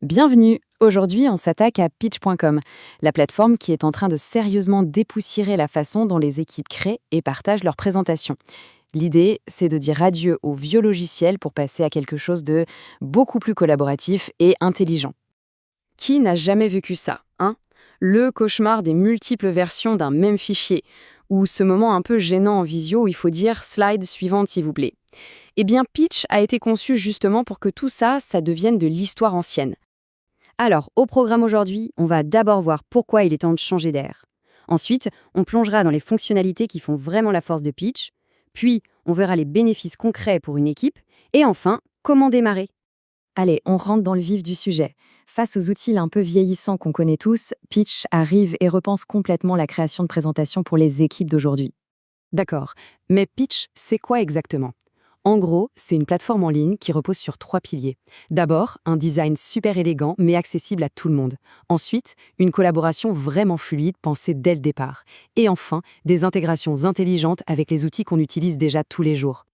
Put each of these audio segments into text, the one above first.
Bienvenue! Aujourd'hui, on s'attaque à Pitch.com, la plateforme qui est en train de sérieusement dépoussiérer la façon dont les équipes créent et partagent leurs présentations. L'idée, c'est de dire adieu aux vieux logiciels pour passer à quelque chose de beaucoup plus collaboratif et intelligent. Qui n'a jamais vécu ça, hein? Le cauchemar des multiples versions d'un même fichier, ou ce moment un peu gênant en visio où il faut dire slide suivante s'il vous plaît. Eh bien, Pitch a été conçu justement pour que tout ça, ça devienne de l'histoire ancienne. Alors, au programme aujourd'hui, on va d'abord voir pourquoi il est temps de changer d'air. Ensuite, on plongera dans les fonctionnalités qui font vraiment la force de Pitch. Puis, on verra les bénéfices concrets pour une équipe. Et enfin, comment démarrer. Allez, on rentre dans le vif du sujet. Face aux outils un peu vieillissants qu'on connaît tous, Pitch arrive et repense complètement la création de présentations pour les équipes d'aujourd'hui. D'accord, mais Pitch, c'est quoi exactement? En gros, c'est une plateforme en ligne qui repose sur 3 piliers. D'abord, un design super élégant mais accessible à tout le monde. Ensuite, une collaboration vraiment fluide pensée dès le départ. Et enfin, des intégrations intelligentes avec les outils qu'on utilise déjà tous les jours.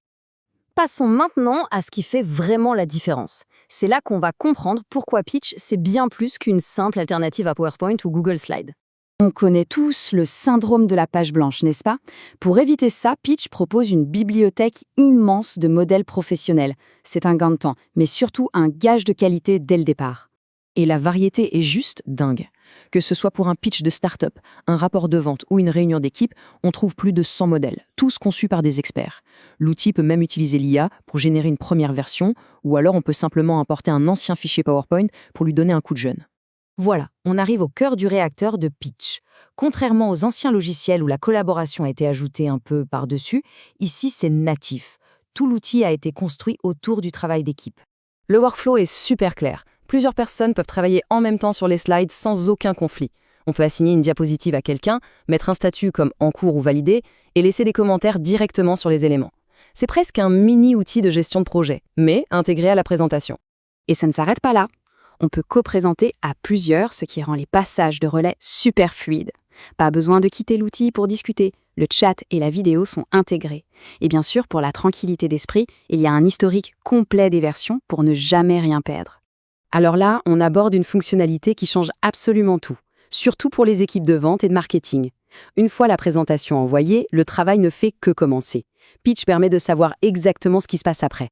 Passons maintenant à ce qui fait vraiment la différence. C'est là qu'on va comprendre pourquoi Pitch, c'est bien plus qu'une simple alternative à PowerPoint ou Google Slides. On connaît tous le syndrome de la page blanche, n'est-ce pas? Pour éviter ça, Pitch propose une bibliothèque immense de modèles professionnels. C'est un gain de temps, mais surtout un gage de qualité dès le départ. Et la variété est juste dingue. Que ce soit pour un pitch de start-up, un rapport de vente ou une réunion d'équipe, on trouve plus de 100 modèles, tous conçus par des experts. L'outil peut même utiliser l'IA pour générer une première version, ou alors on peut simplement importer un ancien fichier PowerPoint pour lui donner un coup de jeune. Voilà, on arrive au cœur du réacteur de Pitch. Contrairement aux anciens logiciels où la collaboration a été ajoutée un peu par-dessus, ici c'est natif. Tout l'outil a été construit autour du travail d'équipe. Le workflow est super clair. Plusieurs personnes peuvent travailler en même temps sur les slides sans aucun conflit. On peut assigner une diapositive à quelqu'un, mettre un statut comme en cours ou validé, et laisser des commentaires directement sur les éléments. C'est presque un mini-outil de gestion de projet, mais intégré à la présentation. Et ça ne s'arrête pas là. On peut co-présenter à plusieurs, ce qui rend les passages de relais super fluides. Pas besoin de quitter l'outil pour discuter. Le chat et la vidéo sont intégrés. Et bien sûr, pour la tranquillité d'esprit, il y a un historique complet des versions pour ne jamais rien perdre. Alors là, on aborde une fonctionnalité qui change absolument tout, surtout pour les équipes de vente et de marketing. Une fois la présentation envoyée, le travail ne fait que commencer. Pitch permet de savoir exactement ce qui se passe après.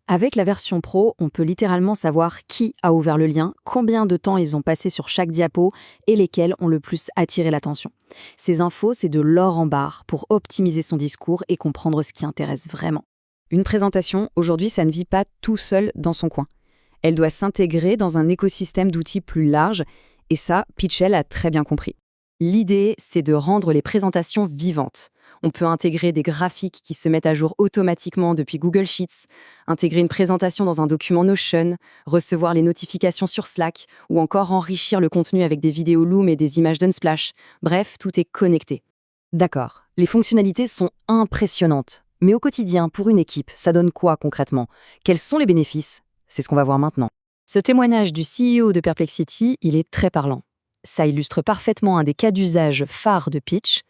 Avec la version Pro, on peut littéralement savoir qui a ouvert le lien, combien de temps ils ont passé sur chaque diapo et lesquels ont le plus attiré l'attention. Ces infos, c'est de l'or en barre pour optimiser son discours et comprendre ce qui intéresse vraiment. Une présentation, aujourd'hui, ça ne vit pas tout seul dans son coin. Elle doit s'intégrer dans un écosystème d'outils plus large, et ça, Pitchell a très bien compris. L'idée, c'est de rendre les présentations vivantes. On peut intégrer des graphiques qui se mettent à jour automatiquement depuis Google Sheets, intégrer une présentation dans un document Notion, recevoir les notifications sur Slack, ou encore enrichir le contenu avec des vidéos Loom et des images d'Unsplash. Bref, tout est connecté. D'accord, les fonctionnalités sont impressionnantes. Mais au quotidien, pour une équipe, ça donne quoi concrètement? Quels sont les bénéfices? C'est ce qu'on va voir maintenant. Ce témoignage du CEO de Perplexity, il est très parlant. Ça illustre parfaitement un des cas d'usage phares de Pitch,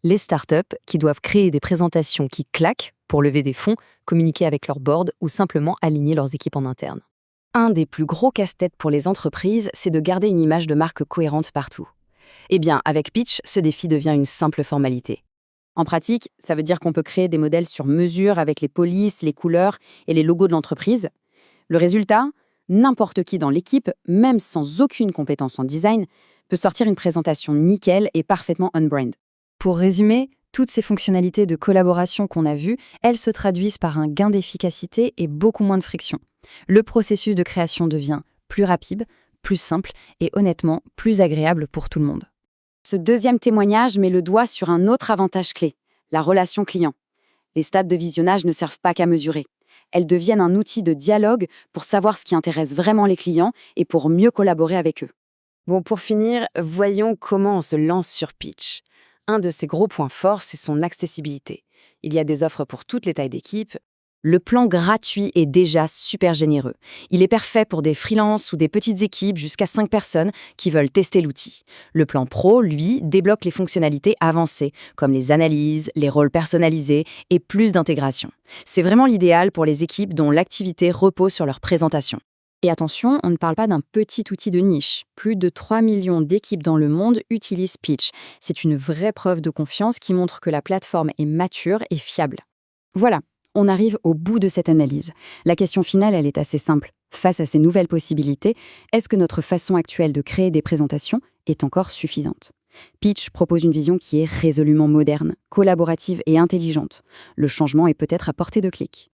les startups qui doivent créer des présentations qui claquent pour lever des fonds, communiquer avec leur board ou simplement aligner leurs équipes en interne. Un des plus gros casse-têtes pour les entreprises, c'est de garder une image de marque cohérente partout. Eh bien, avec Pitch, ce défi devient une simple formalité. En pratique, ça veut dire qu'on peut créer des modèles sur mesure avec les polices, les couleurs et les logos de l'entreprise. Le résultat, n'importe qui dans l'équipe, même sans aucune compétence en design, peut sortir une présentation nickel et parfaitement on-brand. Pour résumer, toutes ces fonctionnalités de collaboration qu'on a vues, elles se traduisent par un gain d'efficacité et beaucoup moins de friction. Le processus de création devient plus rapide, plus simple et honnêtement plus agréable pour tout le monde. Ce deuxième témoignage met le doigt sur un autre avantage clé, la relation client. Les stades de visionnage ne servent pas qu'à mesurer. Elles deviennent un outil de dialogue pour savoir ce qui intéresse vraiment les clients et pour mieux collaborer avec eux. Bon, pour finir, voyons comment on se lance sur Pitch. Un de ses gros points forts, c'est son accessibilité. Il y a des offres pour toutes les tailles d'équipe. Le plan gratuit est déjà super généreux. Il est parfait pour des freelances ou des petites équipes jusqu'à 5 personnes qui veulent tester l'outil. Le plan Pro, lui, débloque les fonctionnalités avancées, comme les analyses, les rôles personnalisés et plus d'intégration. C'est vraiment l'idéal pour les équipes dont l'activité repose sur leur présentation. Et attention, on ne parle pas d'un petit outil de niche. Plus de 3 millions d'équipes dans le monde utilisent Pitch. C'est une vraie preuve de confiance qui montre que la plateforme est mature et fiable. Voilà, on arrive au bout de cette analyse. La question finale, elle est assez simple. Face à ces nouvelles possibilités, est-ce que notre façon actuelle de créer des présentations est encore suffisante ? Pitch propose une vision qui est résolument moderne, collaborative et intelligente. Le changement est peut-être à portée de clic.